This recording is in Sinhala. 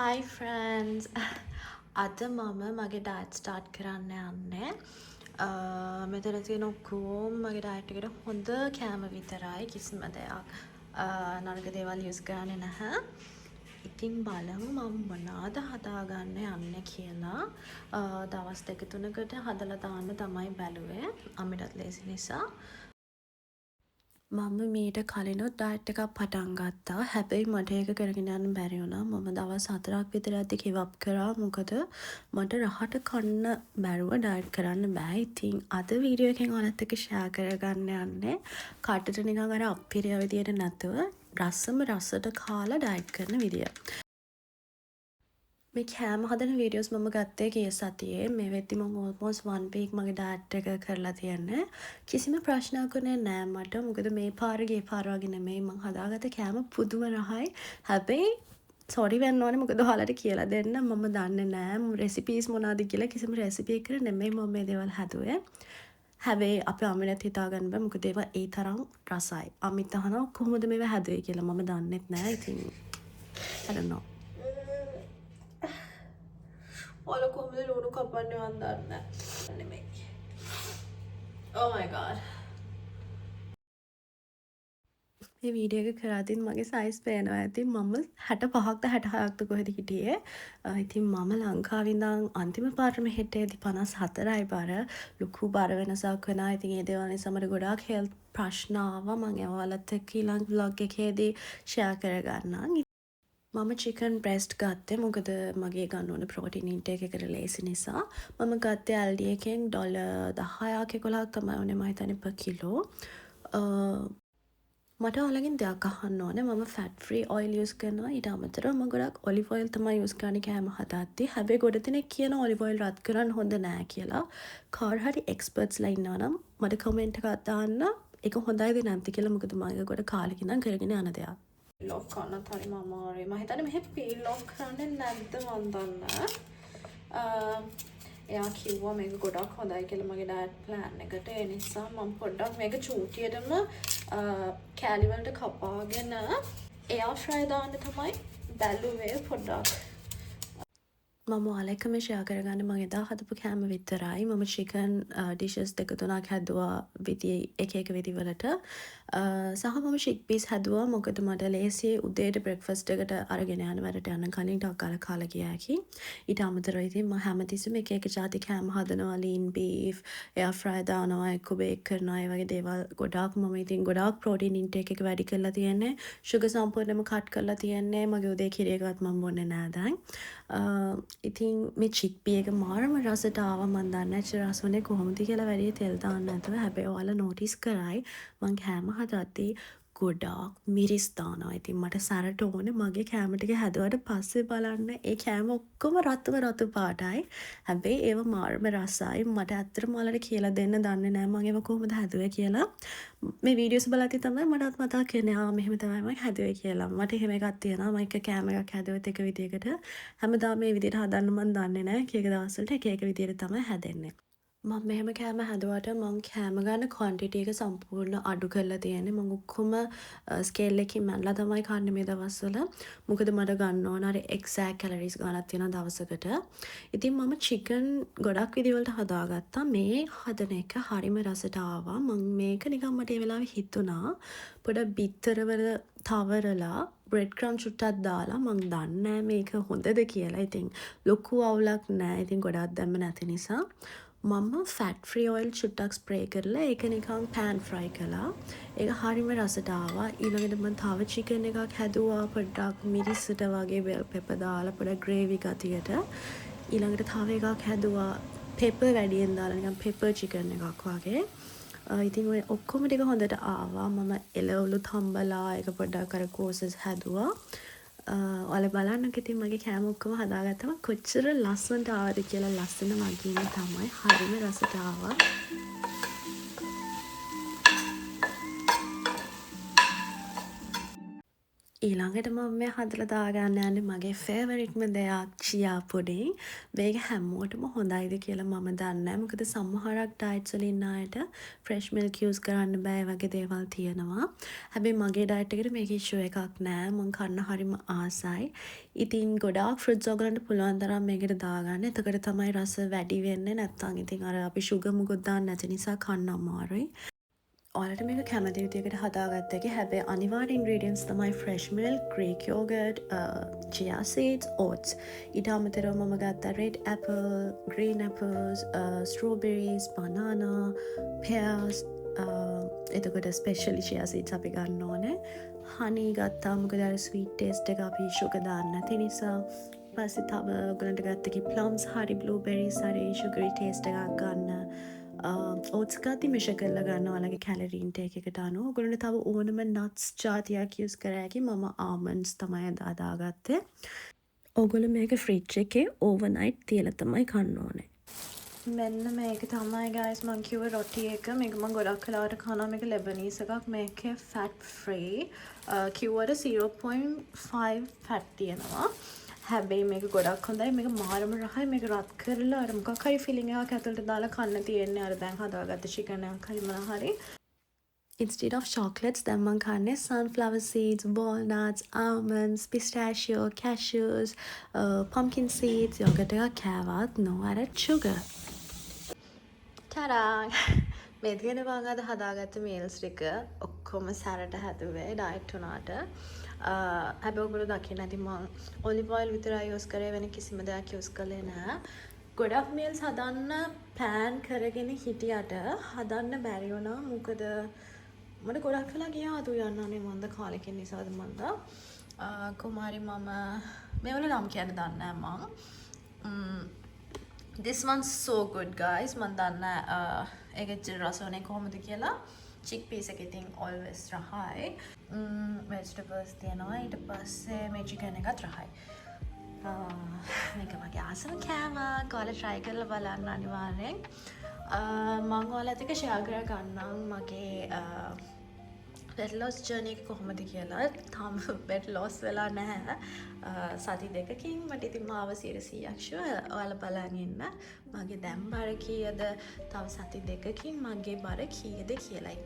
Hi friends. අද මම මගේ ඩයට් ස්ටාර්ට් කරන්න යන්නේ. මෙතන තියෙන ඔක්කොම මගේ ඩයට් එකට හොඳ කෑම විතරයි, කිසිම දෙයක් නරක දේවල් යූස් කරන්නේ නැහැ. ඉතින් බලමු මම මොනවද හදාගන්න යන්නේ කියලා. දවස් දෙක තුනකට හදලා දාන්න තමයි බැලුවේ. අම්මිටත් ලේසි නිසා. මම මීට කලිනුත් ඩයට් එකක් පටන් ගත්තා. හැබැයි මට ඒක කරගෙන යන්න බැරි වුණා. මම දවස් 4ක් විතර ඇද්දි give up කරා. මොකද මට රහට කන්න බැරුව ඩයට් කරන්න බෑ. ඉතින් අද වීඩියෝ එකෙන් ඔයාලත් එක්ක ෂෙයා කරගන්න යන්නේ. කටට නිකන් අර අප්පිරිය විදියට නැතුව රසට කාලා ඩයට් කරන විදිය. මේ කෑම හදන වීඩියෝස් මම ගත්තේ ගිය සතියේ. මේ වෙද්දි මම almost 1 week මගේ ඩයට් එක කරලා තියන්නේ. කිසිම ප්‍රශ්නයක් වුණේ නෑ මට. මොකද මේ පාර ගිය පාර වගේ නෙමෙයි මං හදාගත්ත කෑම පුදුම රහයි. හැබැයි සෝරි වෙන්න ඕනේ මොකද ඔයාලට කියලා දෙන්න මම දන්නේ නෑ රෙසිපීස් මොනවද කියලා. කිසිම රෙසිපි එකකට නෙමෙයි මම මේ දේවල් හැදුවේ. හැබැයි අපේ අම්මිට හිතා ගන්න බෑ මොකද ඒවා ඒ තරම් රසයි. අම්මිත් අහනවා කොහොමද මේවා හැදුවේ කියලා. මම දන්නෙත් නෑ. ඉතින් I don't know. ඔයාලා කොහොමද ලුණු කපන්නේ මන් දන්නේ නැහැ. නෙමෙයි. Oh my god. මේ වීඩියෝ එක කරද්දී මගේ සයිස් පේනවා ඇති. මම 65ක්ද 66ක්ද කොහෙද හිටියේ. ඉතින් මම ලංකාවේ ඉඳන් අන්තිම පාර මෙහෙට එද්දි 54යි බර. ලොකු බර වෙනසක් වෙනවා. ඉතින් ඒ දේවල් නිසා මට ගොඩාක් හෙල්ත් ප්‍රශ්න ආවා. මම ඒවාලත් එක්ක ඊළඟ vlog එකේදී ෂෙයා කරගන්නම්. මම චිකන් බ්‍රෙස්ට් ගත්තේ මොකද මගේ ගන්න ඕන ප්‍රෝටීන් ඉන්ටේක් එකට ලේසි නිසා. මම ගත්තේ ඇල්ඩි එකෙන් $10ක් 11ක් තමයි වුණේ මම හිතන්නේ per කිලෝ. මට ඔයාලගෙන් දෙයක් අහන්න ඕනේ. මම ෆැට් ෆ්‍රී ඔයිල් යූස් කරනවා. ඊට අමතරව මම ගොඩක් ඔලිව් ඔයිල් තමයි යූස් කරන්නේ කෑම හදද්දී. හැබැයි ගොඩ දෙනෙක් කියන ඔලිව් ඔයිල් රත් කරන්න හොඳ නෑ කියලා. කාට හරි එක්ස්පර්ට්ස්ලා ඉන්නවා නම් මට කමෙන්ට් එකක් දාන්න. ඒක හොඳයිද නැද්ද කියලා. මොකද මම ඒක ගොඩ කාලෙක ඉඳන් කරගෙන යන දෙයක්. ලොක් කරන්නත් හරිම අමාරුයි. මම හිතන්නේ මෙහෙ පීල් ලොක් කරන්නේ නැද්ද මන් දන්නේ. එයා කිව්වා මේක ගොඩක් හොඳයි කියලා මගේ ඩයට් ප්ලෑන් එකට. ඒ නිසා මම පොඩ්ඩක් මේක චූටියටම කෑලි වලට කපාගෙන එයා ෆ්‍රයි දාන්න තමයි බැලුවේ පොඩ්ඩක්. මම ඔයාලා එක්ක මේ ෂෙයා කරගන්න මම එදා හදපු කෑම විතරයි. මම චිකන් ඩිෂස් දෙක තුනක් හැදුවා විදි එක විදිවලට. සහ මම චික් පීස් හැදුවා මොකද මට ලේසි උදේට බ්‍රෙක්ෆාස්ට් එකට අරගෙන යන වැඩට යන කලින් ටක් ගාලා කාලා ගියා කි. ඊට අමතරව ඉතින් මම හැමතිස්සෙම එක જાති කෑම හදනවා. ලීන් බීෆ්, එයා ෆ්‍රයි දානවා, එක්ක බේක් කරනවා. ඒ වගේ දේවල් ගොඩාක් මම ඉතින් ගොඩාක් ප්‍රෝටීන් ඉන්ටේක් එක වැඩි කරලා තියෙන්නේ. සුගර් සම්පූර්ණයෙන්ම කට් කරලා තියෙන්නේ. මගේ උදේ කිරි එකවත් මම බොන්නේ නෑ දැන්. ඉතින් මේ චික්පී එක මාරම රසට ආවා. මන් දන්නේ නැහැ රස වුණේ කොහොමද කියලා වැඩි තෙල් දාන්න නැතුව. හැබැයි ඔයාලා නෝටිස් කරයි මං කෑම හදද්දී ගොඩාක් මිරිස් දානවා. ඉතින් මට සැරට ඕනේ මගේ කෑම ටික හැදුවට පස්සේ බලන්න ඒ කෑම ඔක්කොම රතු පාටයි. හැබැයි ඒව මාරම රසයි. මට ඇත්තටම ඔයාලට කියලා දෙන්න දන්නේ නැහැ මම ඒව කොහොමද හැදුවේ කියලා. මේ වීඩියෝස් බලද්දි තමයි මටත් මතක් වෙන්නේ ආ මෙහෙම තමයි මම හැදුවේ කියලා. මට එහෙම එකක් තියෙනවා. මම එක කෑම එකක් හැදුවත් එක විදියකට හැමදාම මේ විදියට හදන්න මන් දන්නේ නැහැ. එක එක දවස්වලට එක එක විදියට තමයි හැදෙන්නේ. මම මෙහෙම කෑම හැදුවට මං කෑම ගන්න ක්වන්ටිටි එක සම්පූර්ණ අඩු කරලා තියෙන්නේ. මං ඔක්කොම ස්කේල් එකකින් මැනලා තමයි කන්නේ මේ දවස්වල. මොකද මට ගන්න ඕන අර එක්සැක්ට් කැලරිස් ගණනක් තියෙනවා දවසකට. ඉතින් මම චිකන් ගොඩක් විදිවලට හදාගත්තා. මේ හදන එක හරිම රසට ආවා. මං මේක නිකන් මට ඒ වෙලාවේ හිතුණා පොඩ බිත්තරවල තවරලා බ්‍රෙඩ් ක්‍රම් චුට්ටක් දාලා මං දන්නේ මේක හොඳද කියලා. ඉතින් ලොකු අවුලක් නෑ. ඉතින් ගොඩක් දැම්ම නැති නිසා මම ෆැට් ෆ්‍රී ඔයිල් චුට්ටක් ස්ප්‍රේ කරලා ඒක නිකන් පෑන් ෆ්‍රයි කළා. ඒක හරිම රසට ආවා. ඊළඟට මම තව චිකන් එකක් හැදුවා පොඩ්ඩක් මිරිස්සට වගේ බෙල් පෙපර් දාලා පොඩක් ග්‍රේවි ගතියට. ඊළඟට තව එකක් හැදුවා පෙපර් වැඩියෙන් දාලා නිකන් පෙපර් චිකන් එකක් වගේ. ඉතින් ඔය ඔක්කොම ටික හොඳට ආවා. මම එළවලුත් හම්බලා ඒක පොඩ්ඩක් අර කෝසස් හැදුවා. ඔයාලා බලන්නකෝ ඉතින් මගේ කෑම ඔක්කොම හදාගත්තම කොච්චර ලස්සනට ආවද කියලා. ලස්සන වගේම තමයි හරිම රසට ආවා. ඊළඟට මම මේ හදලා දාගන්න යන්නේ මගේ ෆේවරිට්ම දෙයක් චියා පුඩින්. මේක හැමෝටම හොඳයිද කියලා මම දන්නේ නැහැ. මොකද සමහරක් ඩයට්ස් වල ඉන්න අයට ෆ්‍රෙෂ් මිල්ක් යූස් කරන්න බෑ වගේ දේවල් තියෙනවා. හැබැයි මගේ ඩයට් එකට මේක ඉෂුව එකක් නෑ. මම කන්න හරිම ආසයි. ඉතින් ගොඩාක් ෆෘට්ස් ඔයගලන්ට පුළුවන් තරම් මේකට දාගන්න. එතකොට තමයි රස වැඩි වෙන්නේ. නැත්තම් ඉතින් අර අපි ෂුගර් මුකුත් දාන්න නැති නිසා කන්න අමාරුයි. ඔයාලට මේක කැමති විදිහකට හදාගත්ත එක. හැබැයි අනිවාර්ය ingredients තමයි fresh milk, Greek yogurt, chia seeds, oats. ඊට අමතරව මම ගත්තා red apple, green apples, strawberries, banana, pears, එතකොට specially chia seeds අපි ගන්න ඕනේ. honey ගත්තා මොකද අර sweet taste එක අපි sugar දාන්න නැති නිසා. පස්සේ තව ඔයගලන්ට ගත්ත කි plums හරි blueberries හරි sugary taste එකක් ගන්න. ඕට්ස් ගාති මිෂ කරලා ගන්න ඔයාලගේ කැලරි ඉන්ටේක් එකට අනුව. ඔයගොල්ලන්ට තව ඕනම නට්ස් ජාතියක් යූස් කරා හැකි. මම ආමන්ඩ්ස් තමයි දාගත්තේ. ඔයගොල්ලෝ මේක ෆ්‍රිජ් එකේ ඕවර්නයිට් තියලා තමයි කන්න ඕනේ. මෙන්න මේක තමයි guys මං කිව්ව රොටි එක. මේක මං ගොඩක් කලාවට කනවා. මේක ලෙබනීස් එකක්. මේකේ fat free. කිව්වට 0.5 fat තියෙනවා. හැබැයි මේක ගොඩක් හොඳයි. මේක මාරම රහයි. මේක රත් කරලා අර මොකක් හරි ෆිලිං එකක් ඇතුළට දාලා කන්න තියෙන්නේ. අර දැන් හදාගත්ත චිකන් එකක් හරි මොනවා හරි. Instead of chocolates දැන් මං කන්නේ sunflower seeds, walnuts, almonds, pistachio, cashews, pumpkin seeds, yogurt එකක් කෑවත් no added sugar. ටඩා! මේ තියෙන මං අද හදාගත්ත මීල්ස් ටික ඔක්කොම සැරට හැදුවේ ඩයට් උනාට. හැබැයි ඔයගොල්ලෝ දකින්න ඇති මං ඔලිව් ඔයිල් විතරයි යූස් කරේ වෙන කිසිම දෙයක් යූස් කළේ නෑ. ගොඩක් මීල්ස් හදන්න ප්ලෑන් කරගෙන හිටියට හදන්න බැරි වුණා. මොකද මට ගොඩක් වෙලා ගියා අතු යන්න අනේ මන්ද කාලෙකින් නිසාද මන්ද. කුමාරි මම මේවල නම් කියන්න දන්නේ නෑ මං. This one's so good guys. මන් දන්නේ ඒකේ රස වනේ කොහොමද කියලා. chickpeas එක ඉතින් always රහයි. vegetables තියෙනවා. ඊට පස්සේ මේ chicken එකත් රහයි. මේක මගේ ආසම කෑමක්. ඔයාලා try කරලා බලන්න අනිවාර්යෙන්. මම ඔයාලත් එක්ක share කර ගන්නම් මගේ weight loss journey එක කොහොමද කියලා. තාම weight loss වෙලා නැහැ. සති දෙකකින් මට ඉතින් මාව 100%ක් sure. ඔයාලා බලන් ඉන්න. මගේ දැන් බර කීයද? තව සති දෙකකින් මගේ බර කීයද කියලා.